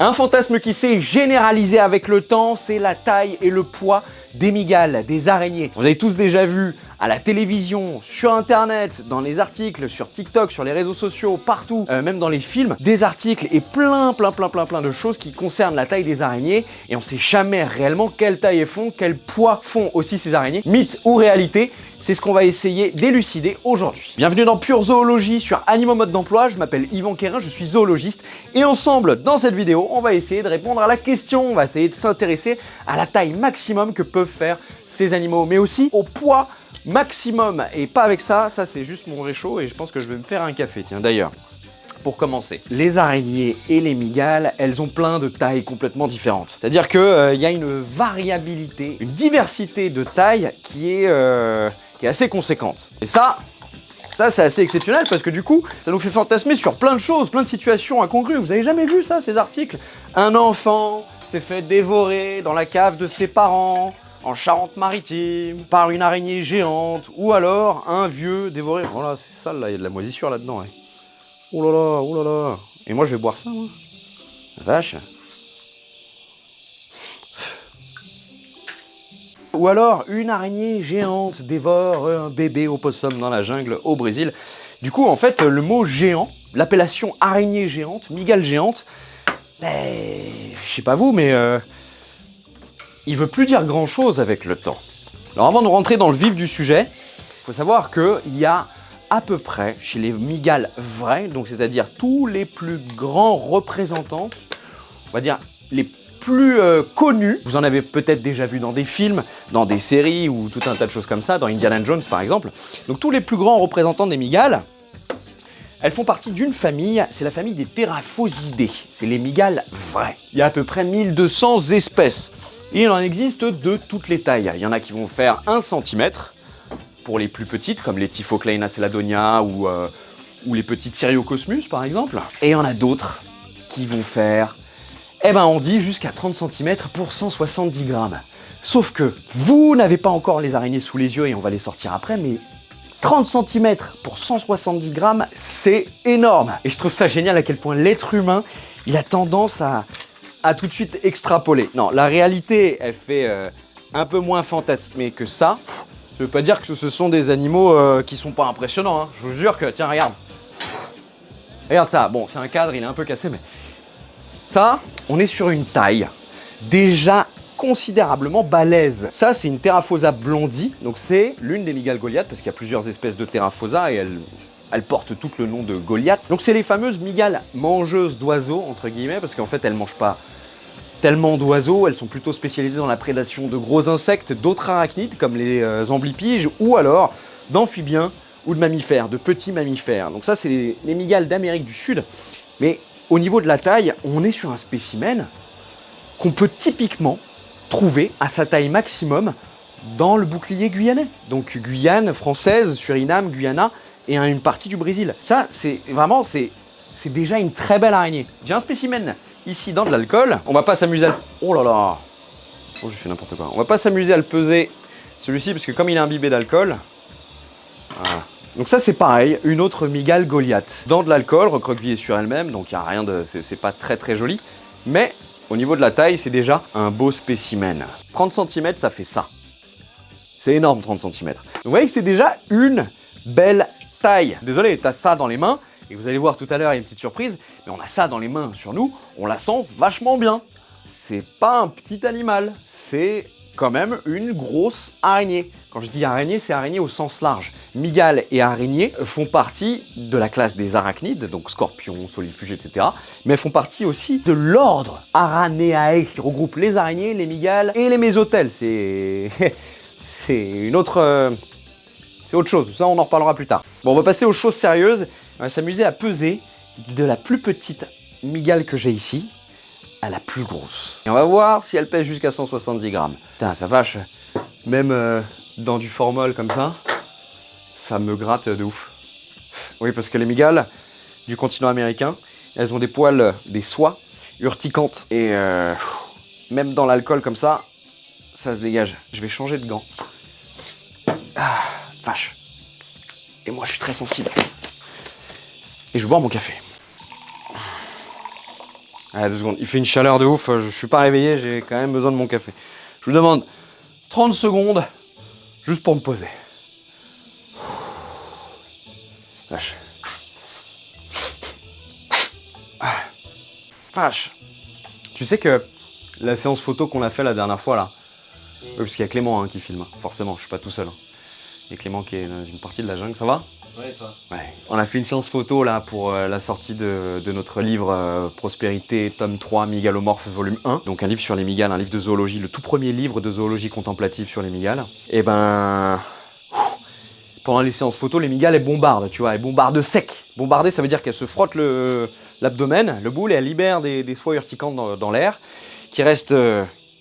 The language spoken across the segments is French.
Un fantasme qui s'est généralisé avec le temps, c'est la taille et le poids des mygales, des araignées. Vous avez tous déjà vu à la télévision, sur internet, dans les articles, sur TikTok, sur les réseaux sociaux, partout, même dans les films, des articles et plein de choses qui concernent la taille des araignées et on sait jamais réellement quelle taille elles font, quel poids font aussi ces araignées. Mythe ou réalité, c'est ce qu'on va essayer d'élucider aujourd'hui. Bienvenue dans Pure Zoologie sur Animaux Mode d'Emploi, je m'appelle Yvan Quérin, je suis zoologiste et ensemble, dans cette vidéo, on va essayer de répondre à la question, on va essayer de s'intéresser à la taille maximum que peuvent faire ces animaux, mais aussi au poids maximum. Et pas avec ça, ça c'est juste mon réchaud et je pense que je vais me faire un café, tiens d'ailleurs. Pour commencer, les araignées et les mygales, elles ont plein de tailles complètement différentes. C'est-à-dire qu'il y a une variabilité, une diversité de tailles qui est assez conséquente. Et ça c'est assez exceptionnel parce que du coup, ça nous fait fantasmer sur plein de choses, plein de situations incongrues. Vous avez jamais vu ça, ces articles? Un enfant s'est fait dévorer dans la cave de ses parents en Charente-Maritime par une araignée géante, ou alors un vieux dévoré. Voilà, c'est sale là, il y a de la moisissure là-dedans. Ouais. Oh là là, oh là là. Et moi je vais boire ça, moi. La vache. Ou alors, une araignée géante dévore un bébé opossum dans la jungle au Brésil. Du coup, en fait, le mot géant, l'appellation araignée géante, mygale géante, je sais pas vous, mais il veut plus dire grand-chose avec le temps. Alors avant de rentrer dans le vif du sujet, il faut savoir qu'il y a à peu près, chez les mygales vrais, donc c'est-à-dire tous les plus grands représentants, on va dire les plus connus, vous en avez peut-être déjà vu dans des films, dans des séries ou tout un tas de choses comme ça, dans Indiana Jones par exemple. Donc tous les plus grands représentants des mygales, elles font partie d'une famille, c'est la famille des Théraphosidae, c'est les mygales vrais. Il y a à peu près 1200 espèces, et il en existe de toutes les tailles. Il y en a qui vont faire 1 cm, pour les plus petites, comme les Typhocleina celadonia ou les petites Cyriocosmus par exemple. Et il y en a d'autres qui vont faire, on dit jusqu'à 30 cm pour 170 grammes. Sauf que vous n'avez pas encore les araignées sous les yeux et on va les sortir après, mais 30 cm pour 170 grammes, c'est énorme. Et je trouve ça génial à quel point l'être humain, il a tendance à tout de suite extrapoler. Non, la réalité, elle fait un peu moins fantasmer que ça. Ça veut pas dire que ce sont des animaux qui sont pas impressionnants, hein. Je vous jure que, tiens, regarde. Regarde ça. Bon, c'est un cadre, il est un peu cassé, mais... Ça, on est sur une taille déjà considérablement balèze. Ça, c'est une Theraphosa blondie, donc c'est l'une des mygales goliaths, parce qu'il y a plusieurs espèces de Theraphosa et elles portent toutes le nom de Goliath. Donc c'est les fameuses mygales mangeuses d'oiseaux, entre guillemets, parce qu'en fait, elles mangent pas tellement d'oiseaux, elles sont plutôt spécialisées dans la prédation de gros insectes, d'autres arachnides comme les amblipiges, ou alors d'amphibiens ou de mammifères, de petits mammifères. Donc ça, c'est les mygales d'Amérique du Sud. Mais au niveau de la taille, on est sur un spécimen qu'on peut typiquement trouver à sa taille maximum dans le bouclier guyanais. Donc Guyane française, Suriname, Guyana et une partie du Brésil. Ça, c'est vraiment, c'est déjà une très belle araignée. J'ai un spécimen ici dans de l'alcool. On va pas s'amuser à... Oh là là. Oh, j'ai fait n'importe quoi. On va pas s'amuser à le peser, celui-ci, parce que comme il est imbibé d'alcool... Voilà. Donc ça, c'est pareil, une autre mygale goliath. Dans de l'alcool, recroquevillée sur elle-même, donc il n'y a rien de... c'est pas très joli. Mais au niveau de la taille, c'est déjà un beau spécimen. 30 cm, ça fait ça. C'est énorme, 30 cm. Donc vous voyez que c'est déjà une belle taille. Désolé, t'as ça dans les mains. Et vous allez voir tout à l'heure, il y a une petite surprise, mais on a ça dans les mains sur nous, on la sent vachement bien. C'est pas un petit animal, c'est quand même une grosse araignée. Quand je dis araignée, c'est araignée au sens large. Mygales et araignées font partie de la classe des arachnides, donc scorpions, solifuges, etc. Mais elles font partie aussi de l'ordre Araneae, qui regroupe les araignées, les mygales et les mésotèles. C'est une autre... c'est autre chose, ça on en reparlera plus tard. Bon, on va passer aux choses sérieuses. On va s'amuser à peser de la plus petite mygale que j'ai ici à la plus grosse. Et on va voir si elle pèse jusqu'à 170 grammes. Putain, ça vache, même dans du formol comme ça me gratte de ouf. Oui, parce que les mygales du continent américain, elles ont des poils, des soies urticantes. Et même dans l'alcool comme ça se dégage. Je vais changer de gants. Ah, vache. Et moi, je suis très sensible. Et je vais boire mon café. Allez, 2 secondes. Il fait une chaleur de ouf. Je suis pas réveillé, j'ai quand même besoin de mon café. Je vous demande 30 secondes juste pour me poser. Lâche. Vache. Tu sais que la séance photo qu'on a fait la dernière fois là, oui, parce qu'il y a Clément qui filme, forcément, je suis pas tout seul. Il y a Clément qui est dans une partie de la jungle, ça va? Ouais, toi. Ouais. On a fait une séance photo là pour la sortie de notre livre Prospérité, tome 3, Migalomorphe, volume 1. Donc un livre sur les migales, un livre de zoologie, le tout premier livre de zoologie contemplative sur les migales. Et ben... Pendant les séances photo, les migales, elles bombardent, tu vois, elles bombardent sec. Bombarder, ça veut dire qu'elles se frottent l'abdomen, le boule, et elles libèrent des soies urticantes dans l'air, qui restent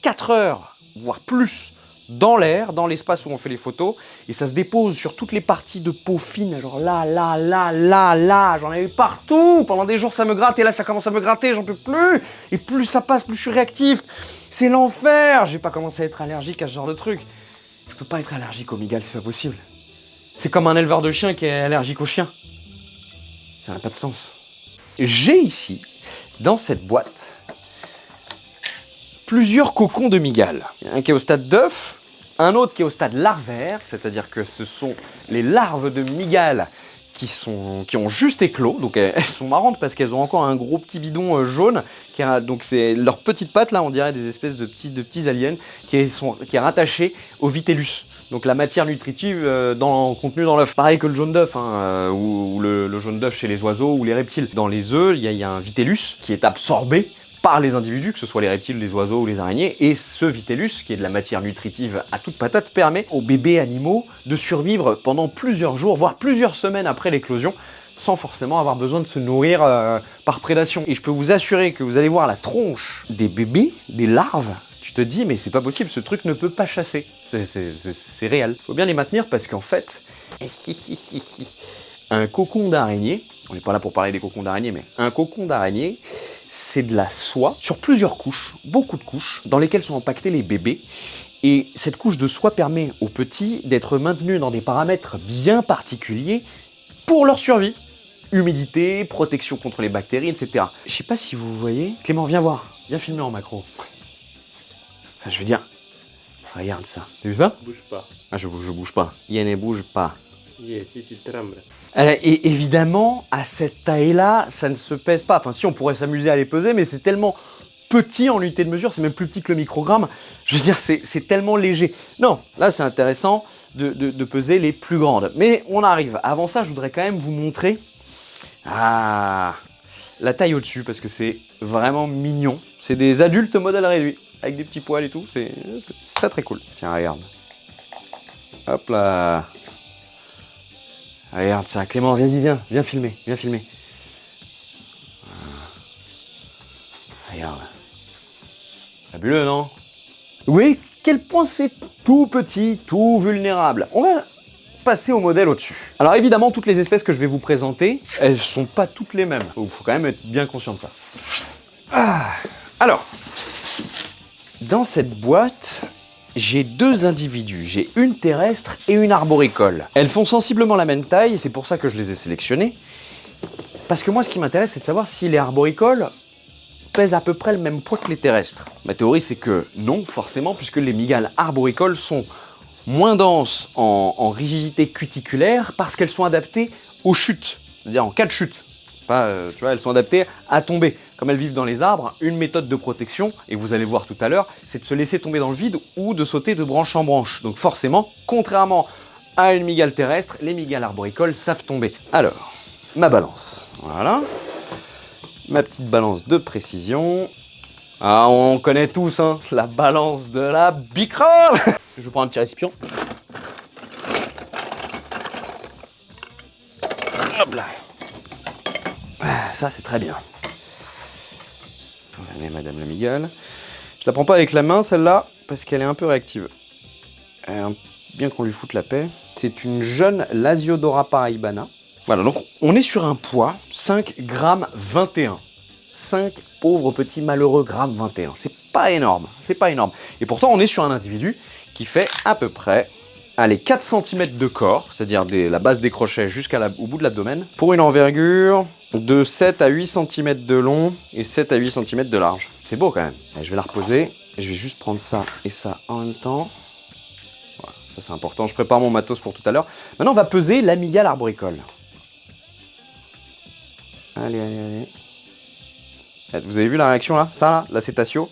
4 heures, voire plus, dans l'air, dans l'espace où on fait les photos, et ça se dépose sur toutes les parties de peau fine, genre là, j'en ai eu partout. Pendant des jours, ça me gratte, et là, ça commence à me gratter, j'en peux plus. Et plus ça passe, plus je suis réactif. C'est l'enfer. Je vais pas commencer à être allergique à ce genre de truc. Je peux pas être allergique aux migales, c'est pas possible. C'est comme un éleveur de chiens qui est allergique aux chiens. Ça n'a pas de sens. J'ai ici, dans cette boîte, plusieurs cocons de migales. Un qui est au stade d'œuf, un autre qui est au stade larvaire, c'est-à-dire que ce sont les larves de migales qui ont juste éclos. Donc elles sont marrantes parce qu'elles ont encore un gros petit bidon jaune. Donc c'est leurs petites pattes, là, on dirait des espèces de petits aliens qui est rattaché au vitellus. Donc la matière nutritive contenue dans l'œuf. Pareil que le jaune d'œuf, ou le jaune d'œuf chez les oiseaux ou les reptiles. Dans les œufs, il y a un vitellus qui est absorbé par les individus, que ce soit les reptiles, les oiseaux ou les araignées, et ce vitellus, qui est de la matière nutritive à toute patate, permet aux bébés animaux de survivre pendant plusieurs jours, voire plusieurs semaines après l'éclosion, sans forcément avoir besoin de se nourrir par prédation. Et je peux vous assurer que vous allez voir la tronche des bébés, des larves, tu te dis, mais c'est pas possible, ce truc ne peut pas chasser. C'est réel. Il faut bien les maintenir parce qu'en fait, un cocon d'araignée, on n'est pas là pour parler des cocons d'araignée, mais un cocon d'araignée, c'est de la soie sur plusieurs couches, beaucoup de couches, dans lesquelles sont empaquetés les bébés. Et cette couche de soie permet aux petits d'être maintenus dans des paramètres bien particuliers pour leur survie. Humidité, protection contre les bactéries, etc. Je sais pas si vous voyez. Clément, viens voir. Viens filmer en macro. Enfin, je veux dire, regarde ça. T'as vu ça? Bouge pas. Ah, je bouge pas. Yann ne bouge pas. Yes, si tu trembles. Et évidemment, à cette taille-là, ça ne se pèse pas. Enfin, si, on pourrait s'amuser à les peser, mais c'est tellement petit en unité de mesure, c'est même plus petit que le microgramme. Je veux dire, c'est tellement léger. Non, là, c'est intéressant de peser les plus grandes. Mais on arrive. Avant ça, je voudrais quand même vous montrer la taille au-dessus, parce que c'est vraiment mignon. C'est des adultes modèle réduit, avec des petits poils et tout. C'est très très cool. Tiens, regarde. Hop là. Regarde ça, Clément, vas-y, viens filmer, viens filmer. Regarde. Fabuleux, non? Oui, quel point c'est tout petit, tout vulnérable. On va passer au modèle au-dessus. Alors évidemment, toutes les espèces que je vais vous présenter, elles sont pas toutes les mêmes. Il faut quand même être bien conscient de ça. Alors, dans cette boîte, j'ai 2 individus, j'ai une terrestre et une arboricole. Elles font sensiblement la même taille, et c'est pour ça que je les ai sélectionnées. Parce que moi, ce qui m'intéresse, c'est de savoir si les arboricoles pèsent à peu près le même poids que les terrestres. Ma théorie, c'est que non, forcément, puisque les migales arboricoles sont moins denses en rigidité cuticulaire, parce qu'elles sont adaptées aux chutes, c'est-à-dire en cas de chute. Tu vois, elles sont adaptées à tomber. Comme elles vivent dans les arbres, une méthode de protection, et vous allez le voir tout à l'heure, c'est de se laisser tomber dans le vide ou de sauter de branche en branche. Donc forcément, contrairement à une migale terrestre, les migales arboricoles savent tomber. Alors, ma balance. Voilà. Ma petite balance de précision. Ah, on connaît tous, la balance de la bicrole. Je prends un petit récipient. Hop là. Ça, c'est très bien. Allez, madame la migale. Je la prends pas avec la main, celle-là, parce qu'elle est un peu réactive. Bien qu'on lui foute la paix. C'est une jeune Lasiodora paraibana. Voilà, donc on est sur un poids 5 grammes 21. 5 pauvres petits malheureux grammes 21. C'est pas énorme, c'est pas énorme. Et pourtant, on est sur un individu qui fait à peu près allez, 4 cm de corps, c'est-à-dire la base des crochets jusqu'au bout de l'abdomen, pour une envergure de 7 à 8 cm de long et 7 à 8 cm de large. C'est beau quand même. Allez, je vais la reposer. Je vais juste prendre ça et ça en même temps. Voilà, ça c'est important. Je prépare mon matos pour tout à l'heure. Maintenant, on va peser l'amygale arboricole. Allez, allez, allez. Vous avez vu la réaction là? Ça là, l'acétatio.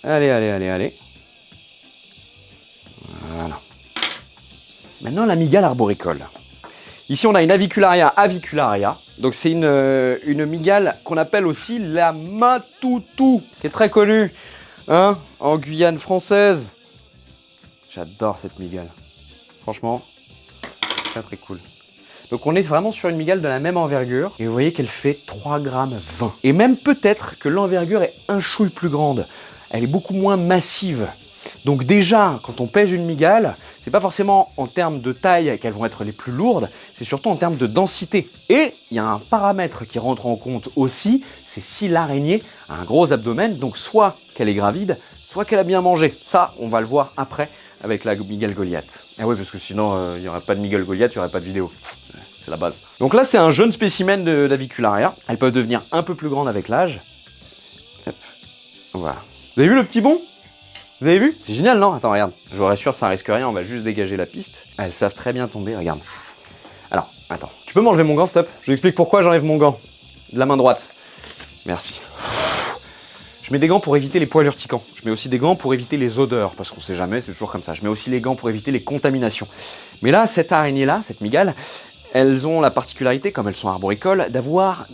Allez, allez, allez, allez. Voilà. Maintenant, l'amygale arboricole. Ici, on a une avicularia avicularia. Donc, c'est une mygale qu'on appelle aussi la matoutou, qui est très connue hein, en Guyane française. J'adore cette mygale. Franchement, très très cool. Donc, on est vraiment sur une mygale de la même envergure. Et vous voyez qu'elle fait 3,20 grammes. Et même peut-être que l'envergure est un chouille plus grande. Elle est beaucoup moins massive. Donc déjà, quand on pèse une mygale, c'est pas forcément en termes de taille qu'elles vont être les plus lourdes, c'est surtout en termes de densité. Et il y a un paramètre qui rentre en compte aussi, c'est si l'araignée a un gros abdomen, donc soit qu'elle est gravide, soit qu'elle a bien mangé. Ça, on va le voir après avec la mygale Goliath. Ah oui, parce que sinon, il n'y aurait pas de mygale Goliath, il n'y aurait pas de vidéo. C'est la base. Donc là, c'est un jeune spécimen d'avicularia. Elles peuvent devenir un peu plus grandes avec l'âge. Hop. Voilà. Vous avez vu le petit bond? Vous avez vu? C'est génial, non? Attends, regarde. Je vous rassure, ça risque rien, on va juste dégager la piste. Elles savent très bien tomber, regarde. Alors, attends. Tu peux m'enlever mon gant, stop? Je vous explique pourquoi j'enlève mon gant. De la main droite. Merci. Je mets des gants pour éviter les poils urticants. Je mets aussi des gants pour éviter les odeurs, parce qu'on sait jamais, c'est toujours comme ça. Je mets aussi les gants pour éviter les contaminations. Mais là, cette araignée-là, cette mygale, elles ont la particularité, comme elles sont arboricoles, d'avoir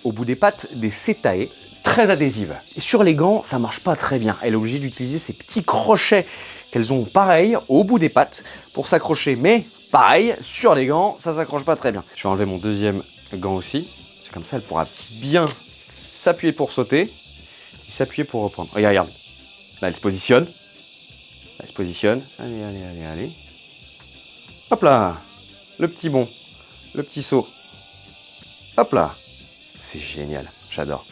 au bout des pattes des setae, très adhésive. Et sur les gants, ça marche pas très bien. Elle est obligée d'utiliser ces petits crochets qu'elles ont pareil au bout des pattes pour s'accrocher. Mais pareil, sur les gants, ça s'accroche pas très bien. Je vais enlever mon deuxième gant aussi. C'est comme ça, elle pourra bien s'appuyer pour sauter et s'appuyer pour reprendre. Regarde, regarde. Là, elle se positionne. Là, elle se positionne. Allez, allez, allez, allez. Hop là. Le petit bond. Le petit saut. Hop là. C'est génial. J'adore.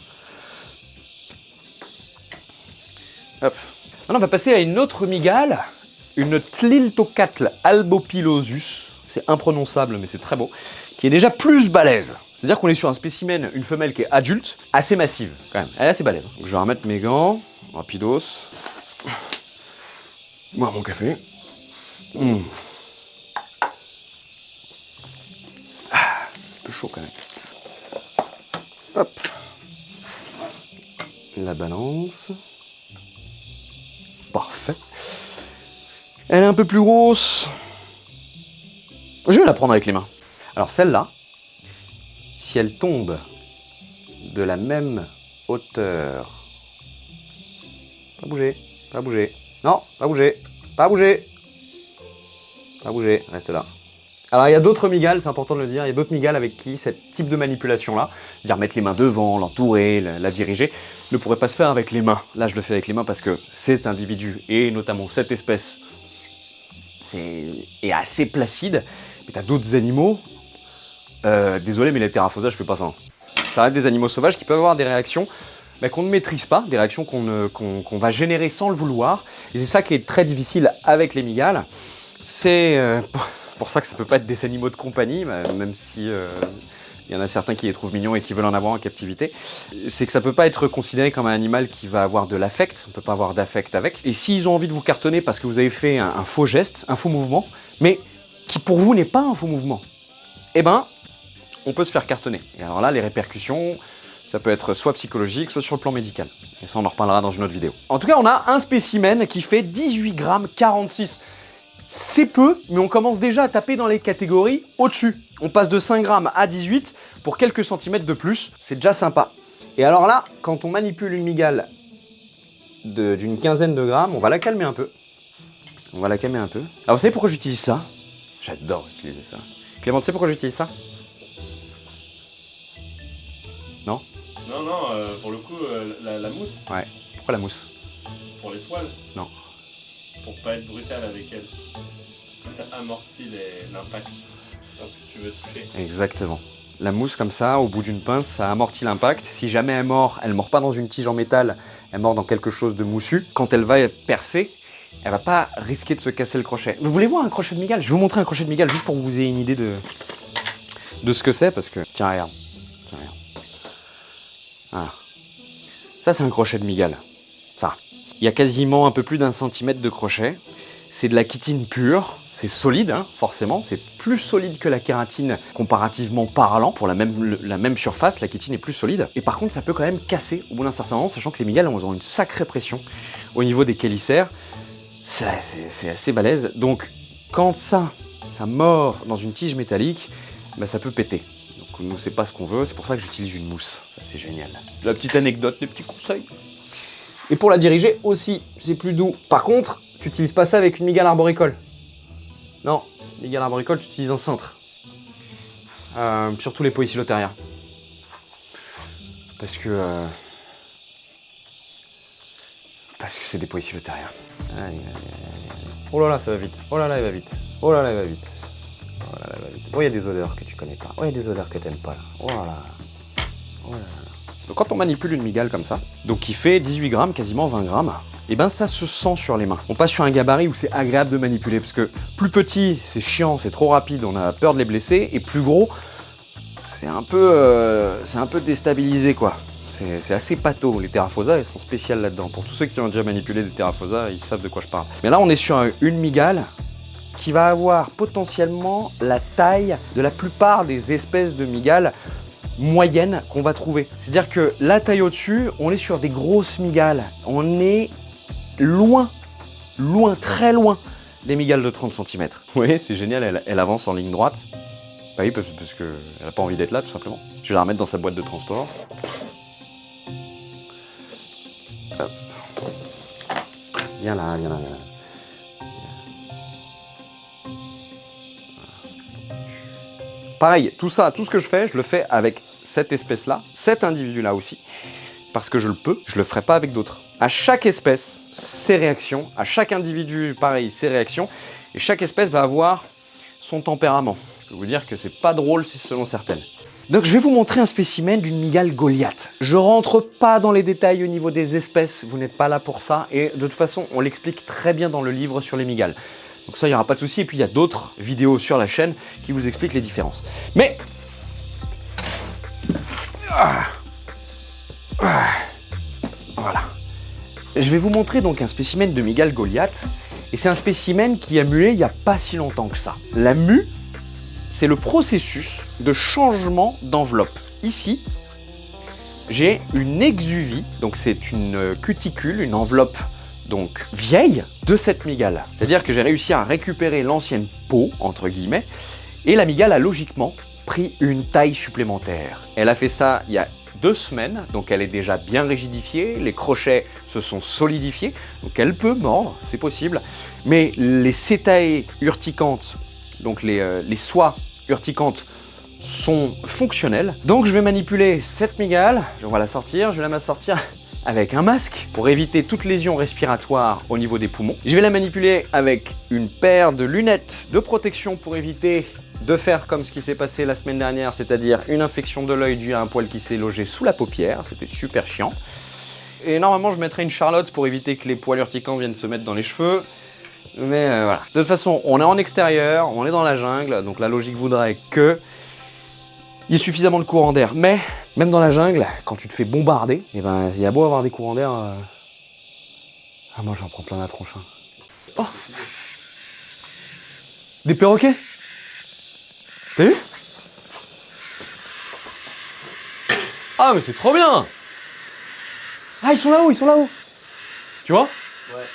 Hop. Maintenant, on va passer à une autre mygale, une Tliltocatl albopilosus, c'est imprononçable mais c'est très beau, qui est déjà plus balèze. C'est-à-dire qu'on est sur un spécimen, une femelle qui est adulte, assez massive quand même, elle est assez balèze. Donc je vais remettre mes gants, rapidos, boire mon café. Ah, un peu chaud quand même. Hop. La balance. Parfait. Elle est un peu plus grosse. Je vais la prendre avec les mains. Alors celle-là, si elle tombe de la même hauteur... Pas bouger, pas bouger. Non, pas bouger, pas bouger. Pas bouger, reste là. Alors il y a d'autres mygales, c'est important de le dire, il y a d'autres mygales avec qui ce type de manipulation-là, c'est-à-dire mettre les mains devant, l'entourer, la diriger, ne pourrait pas se faire avec les mains. Là je le fais avec les mains parce que cet individu, et notamment cette espèce, est assez placide, mais tu as d'autres animaux, désolé mais les terraphosages, je fais pas ça. Ça reste des animaux sauvages qui peuvent avoir des réactions qu'on ne maîtrise pas, des réactions qu'on va générer sans le vouloir, et c'est ça qui est très difficile avec les mygales, c'est... pour ça que ça peut pas être des animaux de compagnie, même si y en a certains qui les trouvent mignons et qui veulent en avoir en captivité. C'est que ça peut pas être considéré comme un animal qui va avoir de l'affect, on peut pas avoir d'affect avec. Et s'ils ont envie de vous cartonner parce que vous avez fait un faux geste, un faux mouvement, mais qui pour vous n'est pas un faux mouvement, eh ben, on peut se faire cartonner. Et alors là, les répercussions, ça peut être soit psychologique, soit sur le plan médical. Et ça, on en reparlera dans une autre vidéo. En tout cas, on a un spécimen qui fait 18 grammes 46. C'est peu, mais on commence déjà à taper dans les catégories au-dessus. On passe de 5 grammes à 18 pour quelques centimètres de plus, c'est déjà sympa. Et alors là, quand on manipule une mygale d'une quinzaine de grammes, on va la calmer un peu. On va la calmer un peu. Alors vous savez pourquoi j'utilise ça? J'adore utiliser ça. Clément, tu sais pourquoi j'utilise ça? Non? Non, non, pour le coup, la mousse. Ouais. Pourquoi la mousse? Pour les poils. Non. Pour pas être brutal avec elle. Parce que ça amortit l'impact lorsque tu veux toucher. Exactement. La mousse comme ça, au bout d'une pince, ça amortit l'impact. Si jamais elle mord pas dans une tige en métal, elle mord dans quelque chose de moussu. Quand elle va percer, elle va pas risquer de se casser le crochet. Vous voulez voir un crochet de migale? Je vais vous montrer un crochet de migale juste pour que vous ayez une idée de ce que c'est, parce que... Tiens, regarde. Tiens, regarde. Voilà. Ça, c'est un crochet de migale. Ça. Il y a quasiment un peu plus d'1 centimètre de crochet. C'est de la chitine pure. C'est solide, hein, forcément. C'est plus solide que la kératine, comparativement parlant. Pour la même surface, la chitine est plus solide. Et par contre, ça peut quand même casser au bout d'un certain moment, sachant que les migales ont une sacrée pression au niveau des chélicères. C'est assez balèze. Donc, quand ça mord dans une tige métallique, bah, ça peut péter. Donc, nous, c'est pas ce qu'on veut. C'est pour ça que j'utilise une mousse. Ça, c'est génial. La petite anecdote, les petits conseils. Et pour la diriger aussi, c'est plus doux. Par contre, tu n'utilises pas ça avec une migale arboricole. Non, migale arboricole, tu utilises un cintre. Surtout les poïcilotériens. Parce que c'est des poïcilotériens. Allez. Oh là là, ça va vite. Oh là là, il va vite. Oh là là, il va vite. Oh là là, il va vite. Oh, il y a des odeurs que tu connais pas. Oh, il y a des odeurs que tu n'aimes pas. Là. Oh là là. Oh là là. Donc quand on manipule une migale comme ça, donc qui fait 18 grammes, quasiment 20 grammes, et ben ça se sent sur les mains. On passe sur un gabarit où c'est agréable de manipuler, parce que plus petit, c'est chiant, c'est trop rapide, on a peur de les blesser, et plus gros, c'est un peu déstabilisé quoi. C'est assez pâteau, les Terrafosa, elles sont spéciales là-dedans. Pour tous ceux qui ont déjà manipulé des Terrafosa, ils savent de quoi je parle. Mais là, on est sur une migale qui va avoir potentiellement la taille de la plupart des espèces de migales moyenne qu'on va trouver. C'est-à-dire que la taille au-dessus, on est sur des grosses migales. On est loin, très loin des migales de 30 cm. Vous voyez, c'est génial, elle avance en ligne droite. Bah oui, parce qu'elle n'a pas envie d'être là, tout simplement. Je vais la remettre dans sa boîte de transport. Hop. Viens là. Pareil, tout ce que je fais, je le fais avec cette espèce-là, cet individu-là aussi, parce que je le peux, je le ferai pas avec d'autres. À chaque espèce, ses réactions, à chaque individu, pareil, ses réactions, et chaque espèce va avoir son tempérament. Je peux vous dire que c'est pas drôle, c'est selon certaines. Donc je vais vous montrer un spécimen d'une migale Goliath. Je rentre pas dans les détails au niveau des espèces, vous n'êtes pas là pour ça, et de toute façon, on l'explique très bien dans le livre sur les migales. Donc ça, il n'y aura pas de souci. Et puis, il y a d'autres vidéos sur la chaîne qui vous expliquent les différences. Mais... voilà. Je vais vous montrer donc un spécimen de migale Goliath. Et c'est un spécimen qui a mué il n'y a pas si longtemps que ça. La mue, c'est le processus de changement d'enveloppe. Ici, j'ai une exuvie. Donc c'est une cuticule, une enveloppe donc vieille de cette migale. C'est-à-dire que j'ai réussi à récupérer l'ancienne peau, entre guillemets, et la migale a logiquement pris une taille supplémentaire. Elle a fait ça il y a 2 semaines, donc elle est déjà bien rigidifiée, les crochets se sont solidifiés, donc elle peut mordre, c'est possible, mais les cétae urticantes, donc les soies urticantes, sont fonctionnelles. Donc je vais manipuler cette migale, on va la sortir, je vais la m'assortir avec un masque pour éviter toute lésion respiratoire au niveau des poumons. Je vais la manipuler avec une paire de lunettes de protection pour éviter de faire comme ce qui s'est passé la semaine dernière, c'est-à-dire une infection de l'œil due à un poil qui s'est logé sous la paupière. C'était super chiant. Et normalement, je mettrai une charlotte pour éviter que les poils urticants viennent se mettre dans les cheveux. Mais voilà. De toute façon, on est en extérieur, on est dans la jungle, donc la logique voudrait que il y ait suffisamment de courant d'air. Mais même dans la jungle, quand tu te fais bombarder, et ben, il y a beau avoir des courants d'air. Ah, moi, j'en prends plein la tronche. Hein. Oh, des perroquets. T'as vu? Ah, mais c'est trop bien! Ah, ils sont là-haut, Tu vois? Ouais.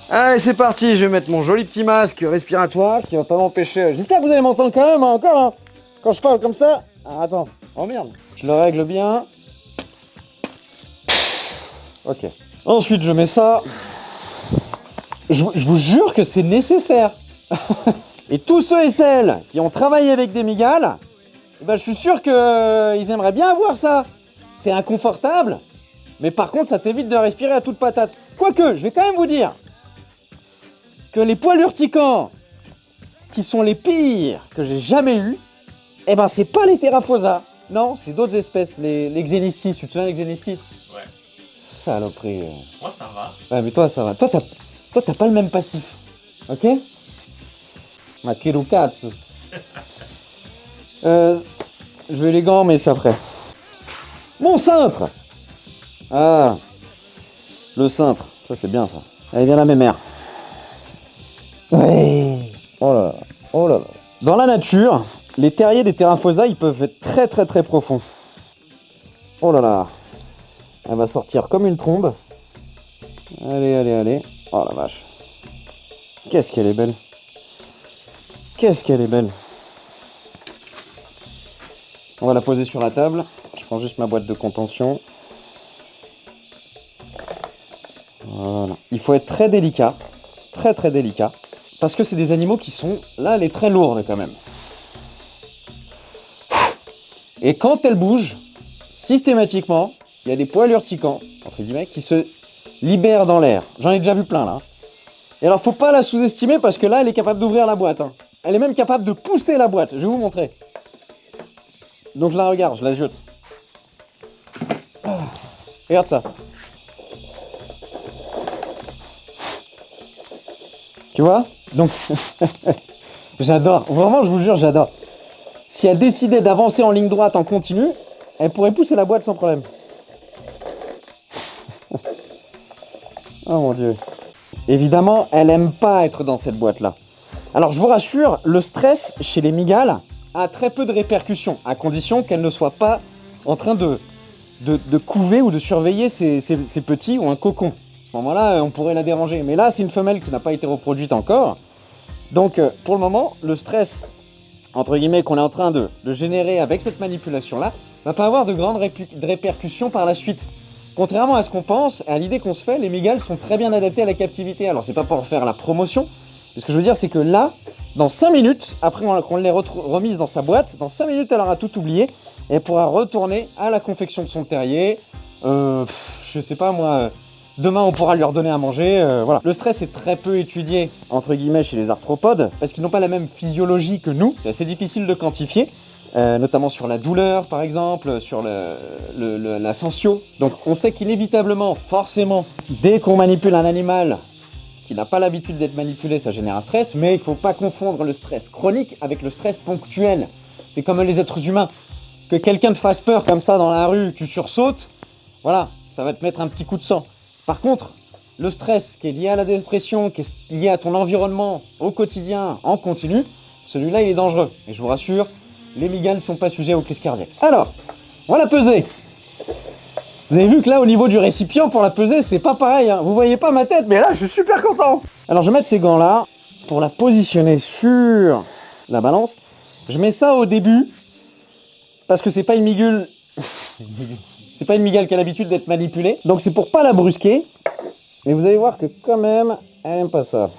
Allez, c'est parti, je vais mettre mon joli petit masque respiratoire qui va pas m'empêcher. J'espère que vous allez m'entendre quand même, hein, encore, hein. Quand je parle comme ça. Ah, attends, oh merde. Je le règle bien. Ok. Ensuite, je mets ça. Je vous jure que c'est nécessaire. Et tous ceux et celles qui ont travaillé avec des migales, eh ben, je suis sûr qu'ils aimeraient bien avoir ça. C'est inconfortable, mais par contre, ça t'évite de respirer à toute patate. Quoique, je vais quand même vous dire que les poils urticants, qui sont les pires que j'ai jamais eus, eh ben, c'est pas les Terrafosa. Non, c'est d'autres espèces, les Xenistis. Tu te souviens des Xenistis? Ouais. Saloperie. Moi, ça va. Ouais, mais toi, ça va. Toi, Toi, t'as pas le même passif. Ok? Ma kirukatsu. Je veux les gants, mais c'est après. Mon cintre! Ah, le cintre. Ça, c'est bien, ça. Allez, viens là, mes mères. Ouais. Oh là là. Oh là là. Dans la nature, les terriers des terraphosa, ils peuvent être très très très profonds. Oh là là. Elle va sortir comme une trombe. Allez, allez, allez. Oh la vache. Qu'est-ce qu'elle est belle. Qu'est-ce qu'elle est belle. On va la poser sur la table. Je prends juste ma boîte de contention. Voilà. Il faut être très délicat. Très très délicat. Parce que c'est des animaux qui sont... Là, elle est très lourde quand même. Et quand elle bouge, systématiquement, il y a des poils urticants, entre guillemets, qui se libèrent dans l'air. J'en ai déjà vu plein là. Et alors, faut pas la sous-estimer parce que là, elle est capable d'ouvrir la boîte. Hein. Elle est même capable de pousser la boîte. Je vais vous montrer. Donc, je la regarde, je la jette. Regarde ça. Tu vois? Donc, j'adore. Vraiment, je vous jure, j'adore. Si elle décidait d'avancer en ligne droite en continu, elle pourrait pousser la boîte sans problème. Oh mon Dieu. Évidemment, elle aime pas être dans cette boîte-là. Alors, je vous rassure, le stress chez les mygales a très peu de répercussions, à condition qu'elle ne soit pas en train de couver ou de surveiller ses petits ou un cocon. À ce moment-là, on pourrait la déranger. Mais là, c'est une femelle qui n'a pas été reproduite encore. Donc, pour le moment, le stress, entre guillemets, qu'on est en train de générer avec cette manipulation-là, va pas avoir de grandes répercussions par la suite. Contrairement à ce qu'on pense, à l'idée qu'on se fait, les mygales sont très bien adaptées à la captivité. Alors, c'est pas pour faire la promotion. Mais ce que je veux dire, c'est que là, dans 5 minutes, après qu'on l'ait remise dans sa boîte, dans 5 minutes, elle aura tout oublié. Et elle pourra retourner à la confection de son terrier. Je sais pas moi... Demain, on pourra lui redonner à manger. Voilà. Le stress est très peu étudié, entre guillemets, chez les arthropodes, parce qu'ils n'ont pas la même physiologie que nous. C'est assez difficile de quantifier, notamment sur la douleur, par exemple, sur la sensio. Donc, on sait qu'inévitablement, forcément, dès qu'on manipule un animal qui n'a pas l'habitude d'être manipulé, ça génère un stress, mais il ne faut pas confondre le stress chronique avec le stress ponctuel. C'est comme les êtres humains. Que quelqu'un te fasse peur comme ça dans la rue, tu sursautes, voilà, ça va te mettre un petit coup de sang. Par contre, le stress qui est lié à la dépression, qui est lié à ton environnement au quotidien, en continu, celui-là, il est dangereux. Et je vous rassure, les mygales ne sont pas sujets aux crises cardiaques. Alors, on va la peser. Vous avez vu que là, au niveau du récipient, pour la peser, c'est pas pareil. Hein. Vous voyez pas ma tête, mais là, je suis super content. Alors, je vais mettre ces gants-là pour la positionner sur la balance. Je mets ça au début, parce que c'est pas une mygale... C'est pas une mygale qui a l'habitude d'être manipulée, donc c'est pour pas la brusquer. Mais vous allez voir que quand même, elle aime pas ça.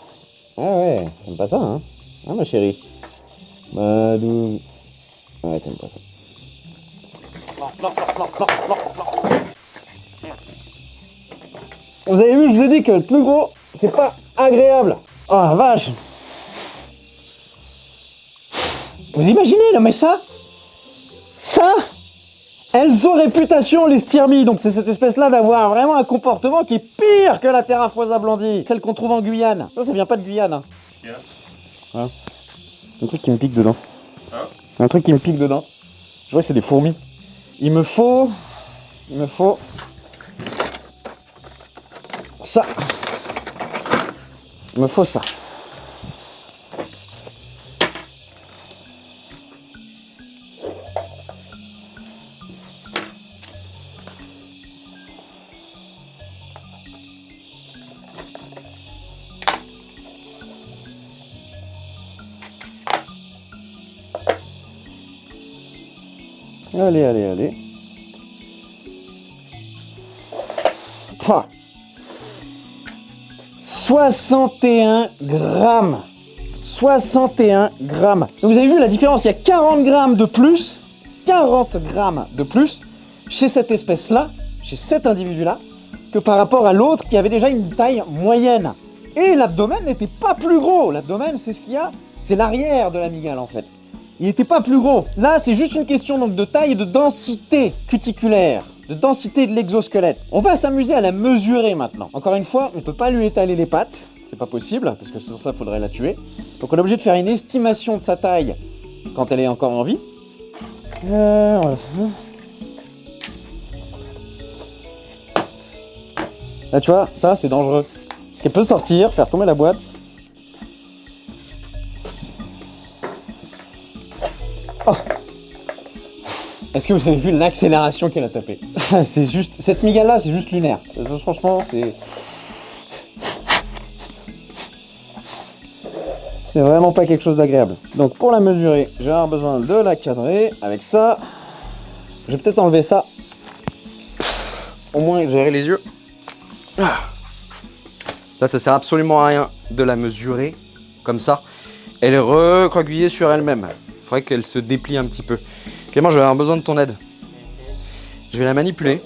Ah ouais, t'aimes pas ça, hein? Hein, ma chérie? Badou. Ouais, t'aimes pas ça. Non. Vous avez vu, je vous ai dit que le plus gros, c'est pas agréable. Oh la vache! Vous imaginez, non mais ça? Elles ont réputation, les styrmies, donc c'est cette espèce-là d'avoir vraiment un comportement qui est pire que la Theraphosa blandi, celle qu'on trouve en Guyane. Ça vient pas de Guyane. Hein. Yeah. Hein. Un truc qui me pique dedans. Hein? Un truc qui me pique dedans. Je vois que c'est des fourmis. Il me faut ça. Il me faut ça. Allez. Pouah. 61 grammes. 61 grammes. Donc vous avez vu la différence, il y a 40 grammes de plus. 40 grammes de plus chez cette espèce-là, chez cet individu-là, que par rapport à l'autre qui avait déjà une taille moyenne. Et l'abdomen n'était pas plus gros. L'abdomen, c'est ce qu'il y a, c'est l'arrière de la mygale en fait. Il n'était pas plus gros. Là, c'est juste une question donc de taille et de densité cuticulaire, de densité de l'exosquelette. On va s'amuser à la mesurer maintenant. Encore une fois, on ne peut pas lui étaler les pattes. c'est pas possible, parce que sur ça, il faudrait la tuer. Donc on est obligé de faire une estimation de sa taille quand elle est encore en vie. Voilà. Là, tu vois, ça, c'est dangereux. Parce qu'elle peut sortir, faire tomber la boîte. Oh. Est-ce que vous avez vu l'accélération qu'elle a tapé? C'est juste... Cette migale-là, c'est juste lunaire. Franchement, c'est... C'est vraiment pas quelque chose d'agréable. Donc pour la mesurer, je vais avoir besoin de la cadrer avec ça. Je vais peut-être enlever ça. Au moins gérer les yeux. Là, ça sert absolument à rien de la mesurer comme ça. Elle est recroquevillée sur elle-même. Il faudrait qu'elle se déplie un petit peu. Clément, je vais avoir besoin de ton aide. Je vais la manipuler.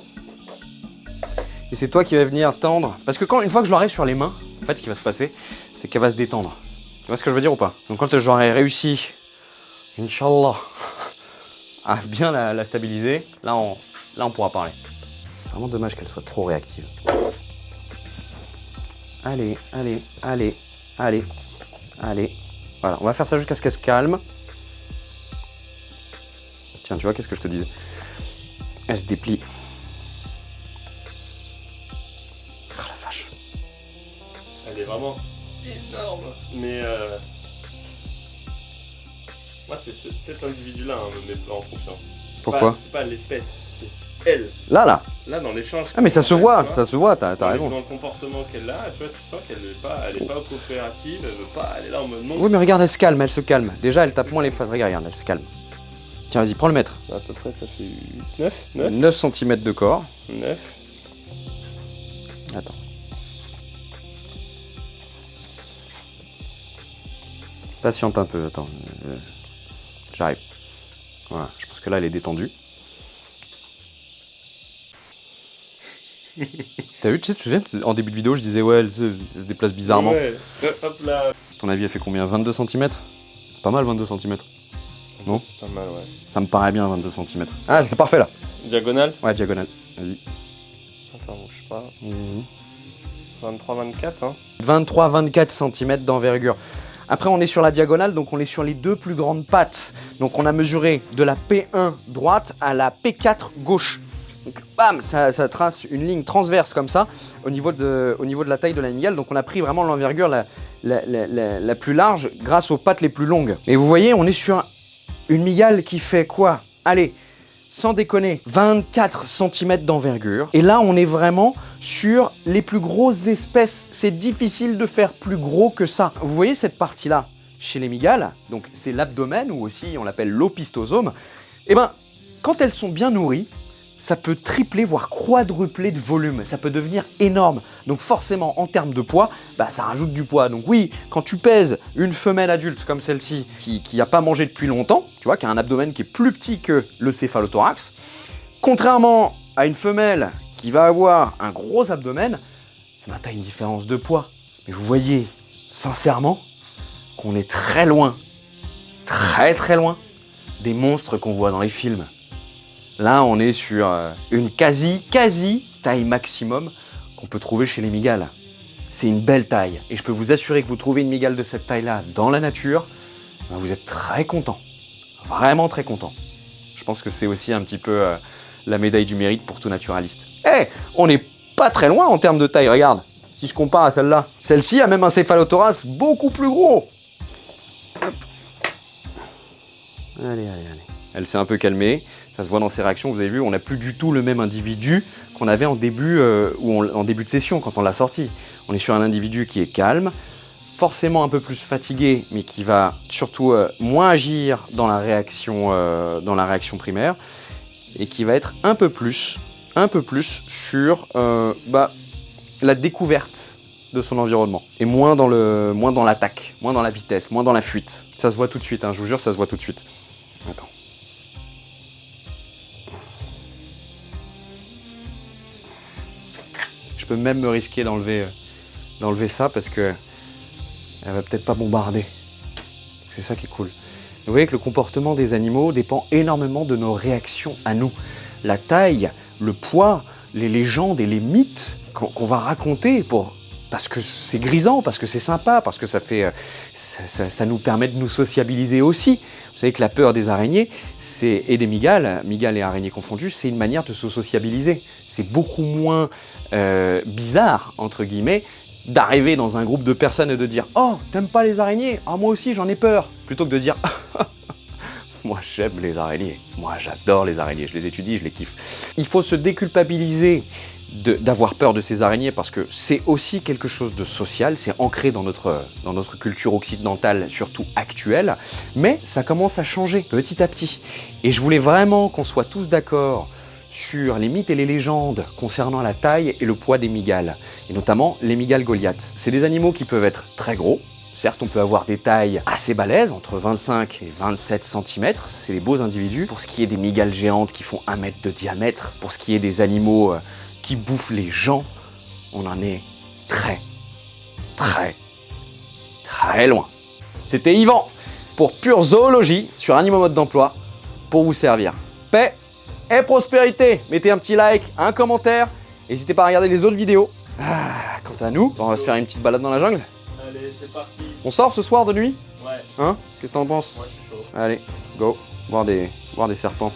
Et c'est toi qui vas venir tendre. Parce que une fois que je l'aurai sur les mains, en fait, ce qui va se passer, c'est qu'elle va se détendre. Tu vois ce que je veux dire ou pas? Donc quand j'aurai réussi, Inch'Allah, à bien la stabiliser, là on pourra parler. C'est vraiment dommage qu'elle soit trop réactive. Allez, allez, allez, allez, allez. Voilà, on va faire ça jusqu'à ce qu'elle se calme. Tiens, tu vois, qu'est-ce que je te disais? Elle se déplie. Oh la vache. Elle est vraiment énorme. Mais moi, c'est cet individu-là me met pas en confiance. Pourquoi? C'est pas l'espèce, c'est elle. Là. Là, dans l'échange. Ah mais ça se voit, t'as Dans raison. le comportement qu'elle a, tu vois, tu sens qu'elle est pas coopérative, elle veut pas, elle est là en mode non. Oui mais regarde, elle se calme. Déjà, elle tape moins les phases. Regarde, elle se calme. Tiens, vas-y, prends le mètre. À peu près, ça fait 9 9 cm de corps. 9. Attends. Patiente un peu, attends. J'arrive. Voilà, je pense que là, elle est détendue. T'as vu, tu sais, tu te souviens, en début de vidéo, je disais, ouais, elle se déplace bizarrement. Ouais, hop là. Ton avis, elle fait combien? 22 cm? C'est pas mal, 22 cm. Non? C'est pas mal, ouais. Ça me paraît bien, 22 cm. Ah, c'est parfait, là. Diagonale? Ouais, diagonale. Vas-y. Attends, bouge pas. 23-24, hein. 23-24 cm d'envergure. Après, on est sur la diagonale, donc on est sur les deux plus grandes pattes. Donc on a mesuré de la P1 droite à la P4 gauche. Donc bam, ça trace une ligne transverse comme ça au niveau de la taille de la migale. Donc on a pris vraiment l'envergure la plus large grâce aux pattes les plus longues. Et vous voyez, on est sur une migale qui fait quoi? Allez, sans déconner, 24 cm d'envergure. Et là, on est vraiment sur les plus grosses espèces. C'est difficile de faire plus gros que ça. Vous voyez cette partie-là chez les migales, donc c'est l'abdomen ou aussi on l'appelle l'opistosome. Et ben, quand elles sont bien nourries, ça peut tripler, voire quadrupler de volume. Ça peut devenir énorme. Donc forcément, en termes de poids, bah, ça rajoute du poids. Donc oui, quand tu pèses une femelle adulte comme celle-ci, qui n'a pas mangé depuis longtemps, tu vois, qui a un abdomen qui est plus petit que le céphalothorax, contrairement à une femelle qui va avoir un gros abdomen, bah, tu as une différence de poids. Mais vous voyez, sincèrement, qu'on est très loin, très loin des monstres qu'on voit dans les films. Là, on est sur une quasi taille maximum qu'on peut trouver chez les migales. C'est une belle taille. Et je peux vous assurer que vous trouvez une migale de cette taille-là dans la nature, ben vous êtes très content. Vraiment très content. Je pense que c'est aussi un petit peu la médaille du mérite pour tout naturaliste. Eh, on n'est pas très loin en termes de taille, regarde. Si je compare à celle-là. Celle-ci a même un céphalothorax beaucoup plus gros. Hop. Allez. Elle s'est un peu calmée, ça se voit dans ses réactions, vous avez vu, on n'a plus du tout le même individu qu'on avait en début, en début de session, quand on l'a sorti. On est sur un individu qui est calme, forcément un peu plus fatigué, mais qui va surtout moins agir dans la réaction primaire, et qui va être un peu plus sur la découverte de son environnement, et moins dans l'attaque, moins dans la vitesse, moins dans la fuite. Ça se voit tout de suite, hein, je vous jure, ça se voit tout de suite. Attends. Je peux même me risquer d'enlever ça parce que elle va peut-être pas bombarder. C'est ça qui est cool. Vous voyez que le comportement des animaux dépend énormément de nos réactions à nous. La taille, le poids, les légendes et les mythes qu'on va raconter pour parce que c'est grisant, parce que c'est sympa, parce que ça ça nous permet de nous sociabiliser aussi. Vous savez que la peur des araignées et des migales et araignées confondues, c'est une manière de se sociabiliser. C'est beaucoup moins bizarre, entre guillemets, d'arriver dans un groupe de personnes et de dire « Oh, t'aimes pas les araignées? Ah, moi aussi, j'en ai peur !» plutôt que de dire « Moi, j'aime les araignées. Moi, j'adore les araignées. Je les étudie, je les kiffe. » Il faut se déculpabiliser d'avoir peur de ces araignées parce que c'est aussi quelque chose de social, c'est ancré dans notre culture occidentale, surtout actuelle, mais ça commence à changer petit à petit. Et je voulais vraiment qu'on soit tous d'accord sur les mythes et les légendes concernant la taille et le poids des mygales, et notamment les mygales Goliath. C'est des animaux qui peuvent être très gros. Certes, on peut avoir des tailles assez balèzes, entre 25 et 27 cm, c'est les beaux individus. Pour ce qui est des mygales géantes qui font 1 mètre de diamètre, pour ce qui est des animaux qui bouffent les gens, on en est très loin. C'était Yvan pour Pure Zoologie sur Animaux Mode d'Emploi pour vous servir. Paix et prospérité. Mettez un petit like, un commentaire. N'hésitez pas à regarder les autres vidéos. Quant à nous, on va se faire une petite balade dans la jungle. Allez, c'est parti. On sort ce soir de nuit? Ouais. Hein? Qu'est-ce que t'en penses? Moi, je suis chaud. Allez, go. Voir des serpents.